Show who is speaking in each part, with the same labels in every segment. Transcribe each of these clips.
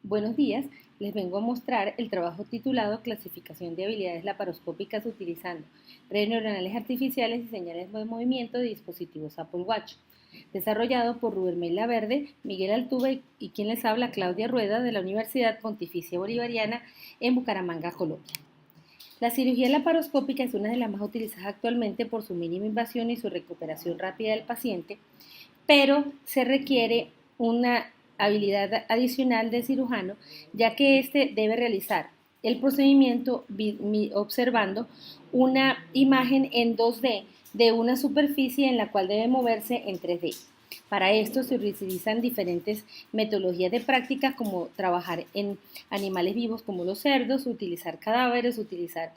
Speaker 1: Buenos días, les vengo a mostrar el trabajo titulado Clasificación de habilidades laparoscópicas utilizando redes neuronales artificiales y señales de movimiento de dispositivos Apple Watch, desarrollado por Rubén Mel Laverde, Miguel Altuve y quien les habla, Claudia Rueda, de la Universidad Pontificia Bolivariana en Bucaramanga, Colombia. La cirugía laparoscópica es una de las más utilizadas actualmente por su mínima invasión y su recuperación rápida del paciente, pero se requiere una habilidad adicional del cirujano, ya que éste debe realizar el procedimiento observando una imagen en 2D de una superficie en la cual debe moverse en 3D. Para esto se utilizan diferentes metodologías de práctica como trabajar en animales vivos como los cerdos, utilizar cadáveres, utilizar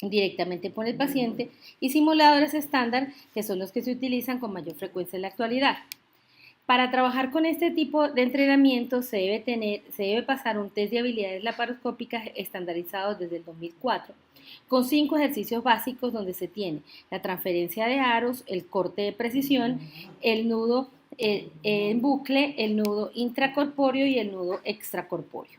Speaker 1: directamente con el paciente y simuladores estándar que son los que se utilizan con mayor frecuencia en la actualidad. Para trabajar con este tipo de entrenamiento se debe pasar un test de habilidades laparoscópicas estandarizado desde el 2004, con 5 ejercicios básicos donde se tiene la transferencia de aros, el corte de precisión, el nudo en bucle, el nudo intracorpóreo y el nudo extracorpóreo.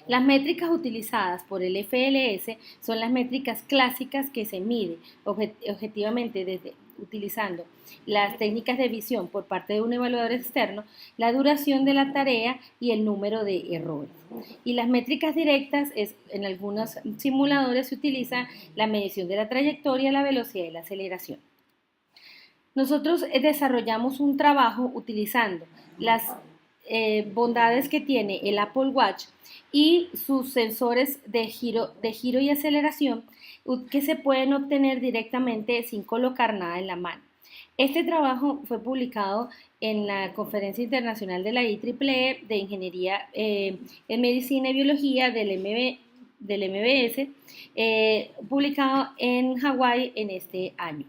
Speaker 1: Las métricas utilizadas por el FLS son las métricas clásicas que se mide objetivamente utilizando las técnicas de visión por parte de un evaluador externo, la duración de la tarea y el número de errores. Y las métricas directas en algunos simuladores se utiliza la medición de la trayectoria, la velocidad y la aceleración. Nosotros desarrollamos un trabajo utilizando las bondades que tiene el Apple Watch y sus sensores de giro y aceleración que se pueden obtener directamente sin colocar nada en la mano. Este trabajo fue publicado en la Conferencia Internacional de la IEEE de Ingeniería en Medicina y Biología del MBS, publicado en Hawái en este año.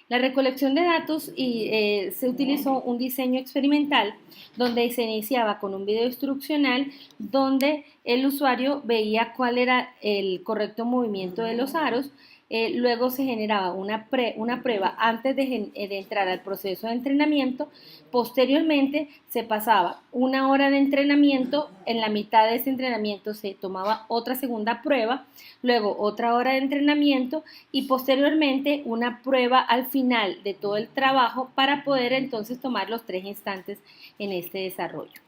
Speaker 1: La recolección de datos se utilizó un diseño experimental donde se iniciaba con un video instruccional donde el usuario veía cuál era el correcto movimiento de los aros. Luego se generaba una prueba antes de entrar al proceso de entrenamiento. Posteriormente se pasaba una hora de entrenamiento, en la mitad de este entrenamiento se tomaba otra segunda prueba, luego otra hora de entrenamiento y posteriormente una prueba al final de todo el trabajo para poder entonces tomar los 3 instantes en este desarrollo.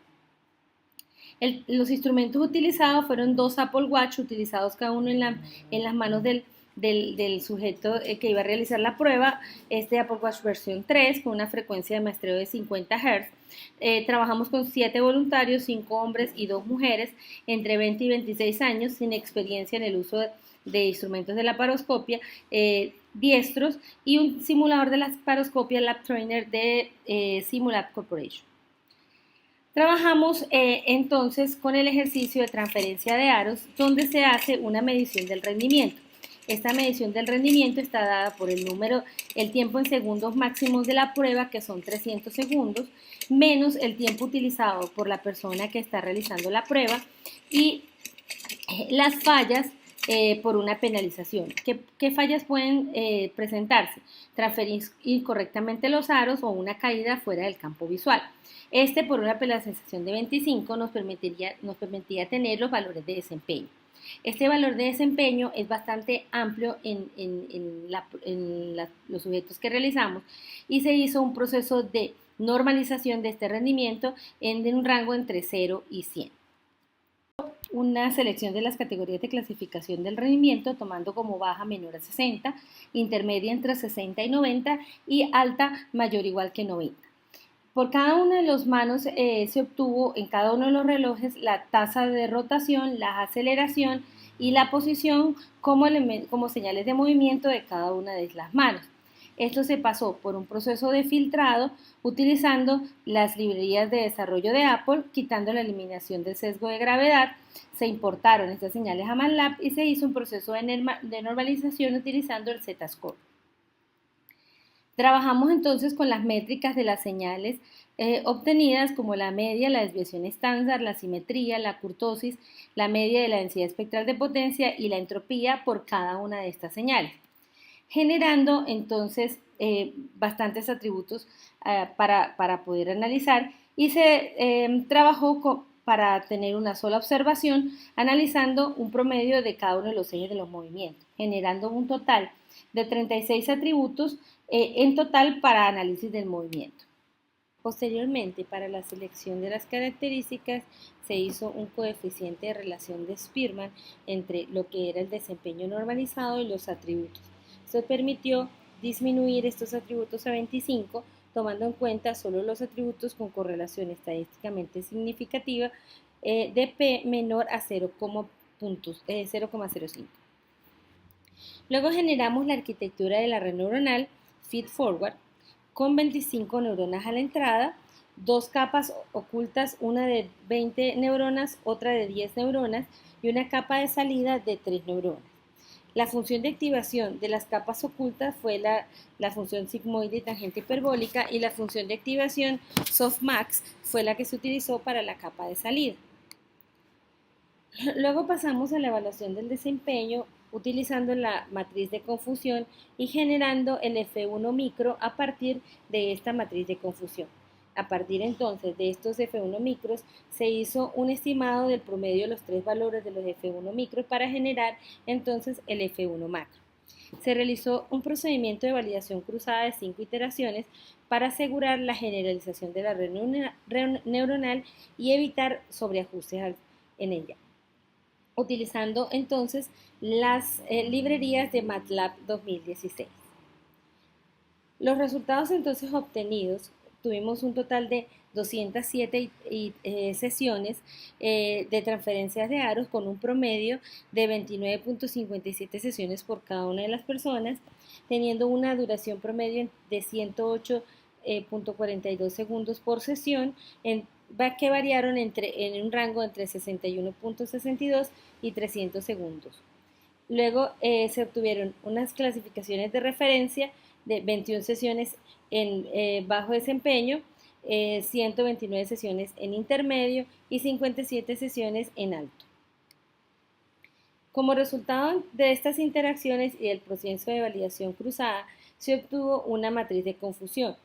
Speaker 1: Los instrumentos utilizados fueron 2 Apple Watch utilizados cada uno en las manos del sujeto que iba a realizar la prueba, este Apple Watch versión 3 con una frecuencia de muestreo de 50 Hz. Trabajamos con 7 voluntarios, 5 hombres y 2 mujeres entre 20 y 26 años sin experiencia en el uso de instrumentos de laparoscopia, diestros y un simulador de laparoscopia Lab Trainer de Simulab Corporation. Trabajamos entonces con el ejercicio de transferencia de aros donde se hace una medición del rendimiento. Esta medición del rendimiento está dada por el tiempo en segundos máximos de la prueba, que son 300 segundos, menos el tiempo utilizado por la persona que está realizando la prueba y las fallas por una penalización. ¿Qué fallas pueden presentarse? Transferir incorrectamente los aros o una caída fuera del campo visual. Por una penalización de 25 nos permitía tener los valores de desempeño. Este valor de desempeño es bastante amplio en los sujetos que realizamos y se hizo un proceso de normalización de este rendimiento en un rango entre 0 y 100. Una selección de las categorías de clasificación del rendimiento tomando como baja menor a 60, intermedia entre 60 y 90 y alta mayor o igual que 90. Por cada una de las manos se obtuvo en cada uno de los relojes la tasa de rotación, la aceleración y la posición como señales de movimiento de cada una de las manos. Esto se pasó por un proceso de filtrado utilizando las librerías de desarrollo de Apple, quitando la eliminación del sesgo de gravedad. Se importaron estas señales a MATLAB y se hizo un proceso de normalización utilizando el Z-Score. Trabajamos entonces con las métricas de las señales obtenidas como la media, la desviación estándar, la simetría, la kurtosis, la media de la densidad espectral de potencia y la entropía por cada una de estas señales, generando entonces bastantes atributos para poder analizar y se trabajó para tener una sola observación, analizando un promedio de cada uno de los ejes de los movimientos, generando un total de 36 atributos en total para análisis del movimiento. Posteriormente, para la selección de las características, se hizo un coeficiente de relación de Spearman entre lo que era el desempeño normalizado y los atributos. Esto permitió disminuir estos atributos a 25, tomando en cuenta solo los atributos con correlación estadísticamente significativa de P menor a 0,05. Luego generamos la arquitectura de la red neuronal feed-forward con 25 neuronas a la entrada, dos capas ocultas, una de 20 neuronas, otra de 10 neuronas y una capa de salida de 3 neuronas. La función de activación de las capas ocultas fue la función sigmoide y tangente hiperbólica, y la función de activación softmax fue la que se utilizó para la capa de salida. Luego pasamos a la evaluación del desempeño utilizando la matriz de confusión y generando el F1 micro a partir de esta matriz de confusión. A partir entonces de estos F1 micros se hizo un estimado del promedio de los tres valores de los F1 micros para generar entonces el F1 macro. Se realizó un procedimiento de validación cruzada de 5 iteraciones para asegurar la generalización de la red neuronal y evitar sobreajustes en ella, utilizando entonces las librerías de MATLAB 2016. Los resultados entonces obtenidos, tuvimos un total de 207 sesiones de transferencias de aros con un promedio de 29.57 sesiones por cada una de las personas, teniendo una duración promedio de 108.42 segundos por sesión, que variaron en un rango entre 61.62 y 300 segundos. Luego se obtuvieron unas clasificaciones de referencia de 21 sesiones en bajo desempeño, 129 sesiones en intermedio y 57 sesiones en alto. Como resultado de estas interacciones y del proceso de validación cruzada, se obtuvo una matriz de confusión.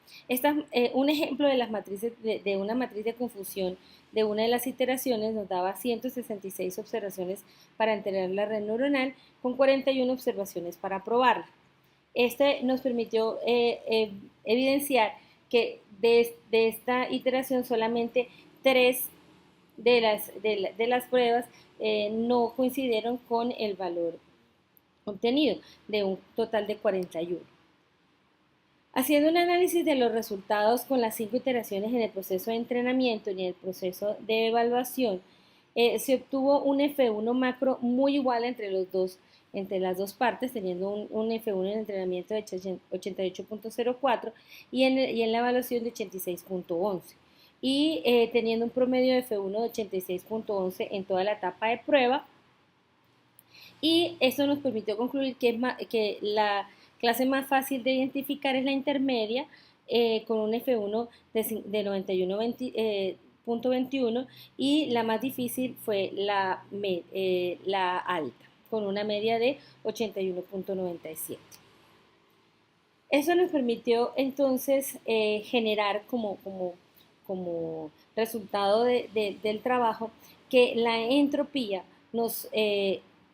Speaker 1: Un ejemplo de las matrices de una matriz de confusión de una de las iteraciones nos daba 166 observaciones para entrenar la red neuronal con 41 observaciones para probarla. Este nos permitió evidenciar que de esta iteración solamente 3 de las pruebas no coincidieron con el valor obtenido, de un total de 41. Haciendo un análisis de los resultados con las 5 iteraciones en el proceso de entrenamiento y en el proceso de evaluación, se obtuvo un F1 macro muy igual entre las dos partes, teniendo un F1 en el entrenamiento de 88.04 y en la evaluación de 86.11, y teniendo un promedio de F1 de 86.11 en toda la etapa de prueba. Y esto nos permitió concluir que la clase más fácil de identificar es la intermedia, con un F1 de 91.21, y la más difícil fue la alta, con una media de 81.97. Eso nos permitió entonces generar como resultado del trabajo que la entropía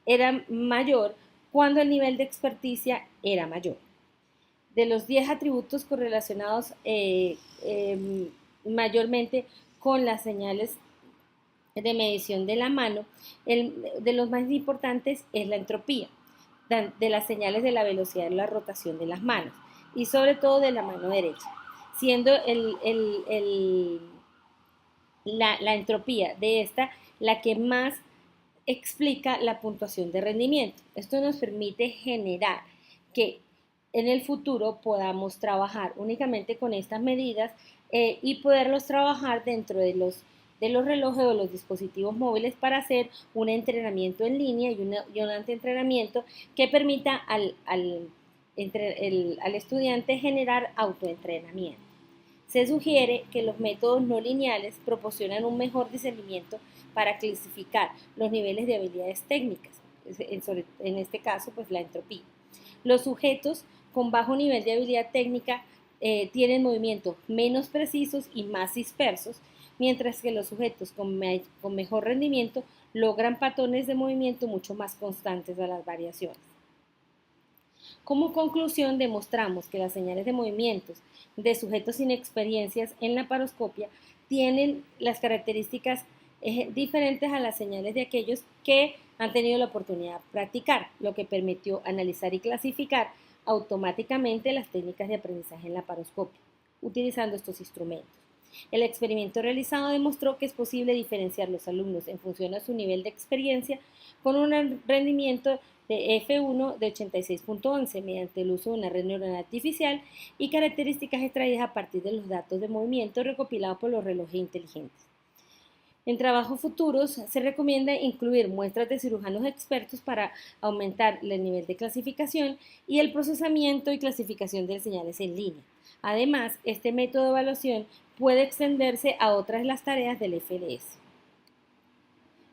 Speaker 1: era mayor cuando el nivel de experticia era mayor. De los 10 atributos correlacionados mayormente con las señales de medición de la mano, de los más importantes es la entropía, de las señales de la velocidad de la rotación de las manos y sobre todo de la mano derecha, siendo la entropía de esta la que más explica la puntuación de rendimiento. Esto nos permite generar que en el futuro podamos trabajar únicamente con estas medidas y poderlos trabajar dentro de los relojes o los dispositivos móviles para hacer un entrenamiento en línea y un antientrenamiento que permita al estudiante generar autoentrenamiento. Se sugiere que los métodos no lineales proporcionan un mejor discernimiento para clasificar los niveles de habilidades técnicas, en este caso pues la entropía. Los sujetos con bajo nivel de habilidad técnica tienen movimientos menos precisos y más dispersos, mientras que los sujetos con mejor rendimiento logran patrones de movimiento mucho más constantes a las variaciones. Como conclusión, demostramos que las señales de movimientos de sujetos sin experiencias en la paroscopia tienen las características diferentes a las señales de aquellos que han tenido la oportunidad de practicar, lo que permitió analizar y clasificar automáticamente las técnicas de aprendizaje en la paroscopia, utilizando estos instrumentos. El experimento realizado demostró que es posible diferenciar los alumnos en función a su nivel de experiencia con un rendimiento de F1 de 86.11 mediante el uso de una red neuronal artificial y características extraídas a partir de los datos de movimiento recopilados por los relojes inteligentes. En trabajos futuros se recomienda incluir muestras de cirujanos expertos para aumentar el nivel de clasificación y el procesamiento y clasificación de señales en línea. Además, este método de evaluación puede extenderse a otras las tareas del FLS.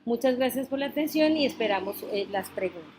Speaker 1: Muchas gracias por la atención y esperamos las preguntas.